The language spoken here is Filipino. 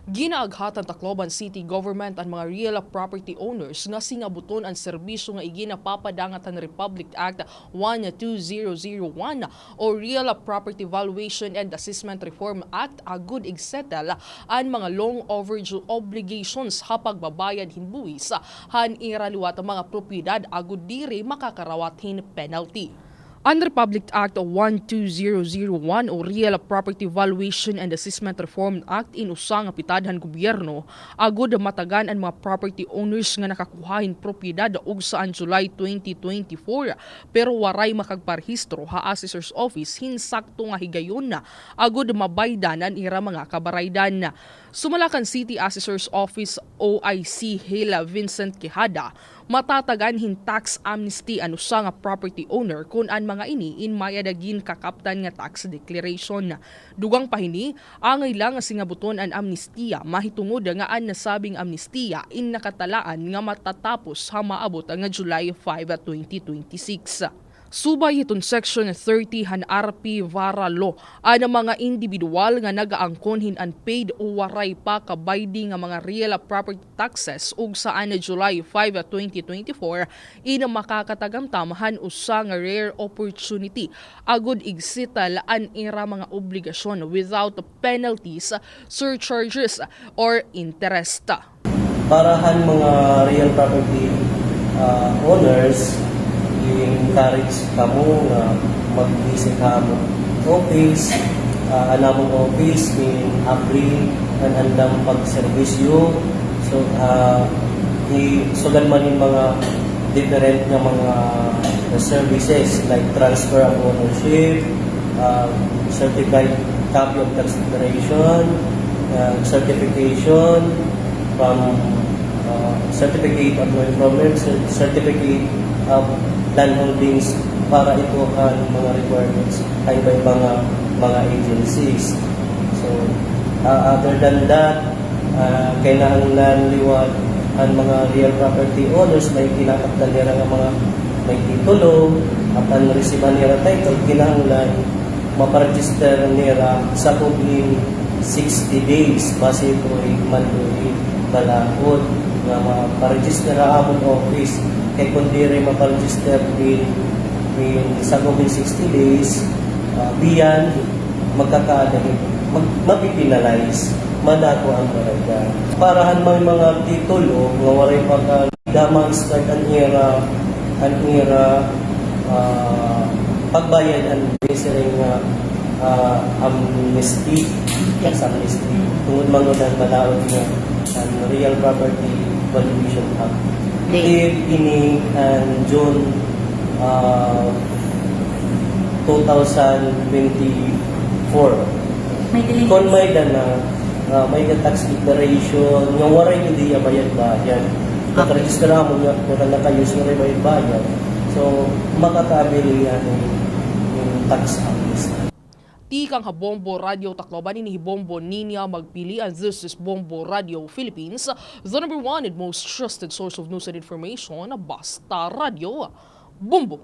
Ginaaghat ng Tacloban City Government ang mga real property owners nga singabuton ang serbisyo nga igin na papadangat ng Republic Act 12001 o Real Property Valuation and Assessment Reform Act agud igsettle ang mga long-overdue obligations sa pagbabayad hin buwis han iraliwat ang mga propyedad agud diri makakarawat hin penalty. Ang Republic Act 12001 o Real Property Valuation and Assessment Reform Act inusa nga pitadhan gobyerno agud matagan ang mga property owners nga nakakuhahin propyedad ugsa ang July 2024 pero waray makagparehistro ha Assessors Office hin sakto nga higayon na agud mabaydan ang ira mga kabaraydan. Sumalakan City Assessors Office OIC Hela Vincent Quijada, matatagan hin tax amnesty ang usa nga property owner kun ang mga ini in mayadagin kakaptan nga tax decleration. Dugang pahini, angay lang nga singabuton ang amnestiya mahitungod nga ang nasabing amnestiya in nakatalaan nga matatapos ha maabot nga July 5, 2026. Subay itong Section 30 han RP Vara Law ang mga individual nga nagaangkon hin unpaid o waray pa kabaydi nga mga real property taxes ug saan na July 5, 2024 in makakatagamtam han usa nga rare opportunity agud igsital an ira mga obligasyon without penalties, surcharges or interest. Para han mga real property owners encourage kamo nga mag-visit kamo office, anamong office in April ang andang pagserbisyo. So isugan man yung mga different nga mga services like transfer of ownership, certified copy of tax declaration, certification from certificate of non-improvement, certificate of land holdings para ito ang mga requirements ay iba mga agencies. So, other than that, kailangan liwat ang mga real property owners may kinakaptan nila ng mga may titulo at ang resiban nila title, kinahanglan maparegister nila sa publing 60 days base ito ay manduhin balakod nga maparegister ang among office kay kung diri maparegister in sa publing 60 days biyan magkakaadang mapipinalize madako ang pabayad. Parahan mga titulo nga waray pagdamang start ang ira pagbayad ang basic amnesty tungod mangudan balaod nga ang Real Property Valuation Act. Ini June 2024. Kung may dana, may tax declaration, yung waray hindi bayad-bayad. Nakaregister mo nga kung nakayos nga bayad-bayad. So, makakabili yan yung tax amnesty. Tikang Habombo Radio Tacloban ini Bombo Ninya magpili and this is Bombo Radio Philippines, the #1 and most trusted source of news and information, basta radio. Bombo!